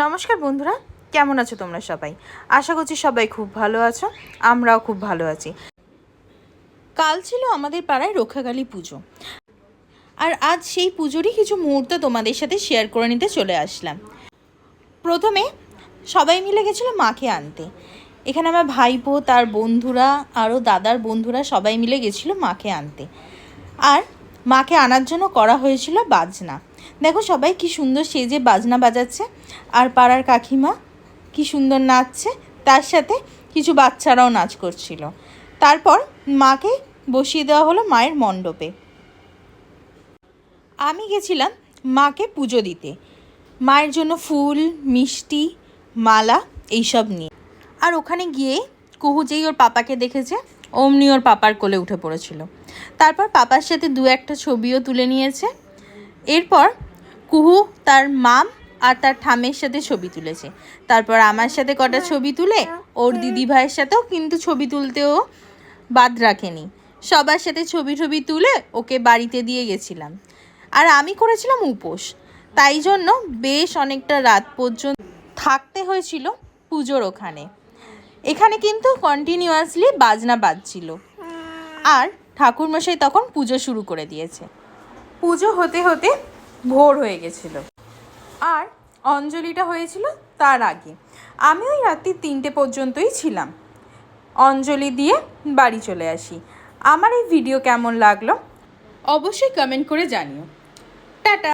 নমস্কার বন্ধুরা, কেমন আছো তোমরা সবাই? আশা করছি সবাই খুব ভালো আছো, আমরাও খুব ভালো আছি। কাল ছিল আমাদের পাড়ায় রক্ষাকালী পুজো, আর আজ সেই পুজোরই কিছু মুহূর্ত তোমাদের সাথে শেয়ার করে নিতে চলে আসলাম। প্রথমে সবাই মিলে গেছিলো মাকে আনতে। এখানে আমার ভাইপো, তার বন্ধুরা, আরও দাদার বন্ধুরা সবাই মিলে গেছিলো মাকে আনতে। আর মাকে আনার জন্য করা হয়েছিল বাজনা। দেখো সবাই কি সুন্দর সেজে বাজনা বাজাচ্ছে, আর পাড়ার কাকিমা কি সুন্দর নাচছে, তার সাথে কিছু বাচ্চারাও নাচ করছিল। তারপর মাকে বসিয়ে দেওয়া হলো মায়ের মণ্ডপে। আমি গেছিলাম মাকে পুজো দিতে, মায়ের জন্য ফুল, মিষ্টি, মালা এইসব নিয়ে। আর ওখানে গিয়ে কুহু যেই ওর পাপাকে দেখেছে, অমনি ওর পাপার কোলে উঠে পড়েছিল। তারপর পাপার সাথে দু একটা ছবিও তুলে নিয়েছে। এরপর কুহু তার মাম আর তার ঠামের সাথে ছবি তুলেছে। তারপর আমার সাথে কটা ছবি তুলে ওর দিদি ভাইয়ের সাথেও কিন্তু ছবি তুলতেও বাদ রাখেনি। সবার সাথে ছবি তুলে ওকে বাড়িতে দিয়ে গেছিলাম। আর আমি করেছিলাম উপোস, তাই জন্য বেশ অনেকটা রাত পর্যন্ত থাকতে হয়েছিল পুজোর ওখানে। এখানে কিন্তু কন্টিনিউয়াসলি বাজনা বাজছিল, আর ঠাকুরমশাই তখন পুজো শুরু করে দিয়েছে। পুজো হতে হতে ভোর হয়ে গেছিল, আর অঞ্জলিটা হয়েছিল তার আগে। আমি ওই রাত্রি 3টে পর্যন্তই ছিলাম। অঞ্জলি দিয়ে বাড়ি চলে আসি। আমার এই ভিডিও কেমন লাগলো অবশ্যই কমেন্ট করে জানিও। টাটা।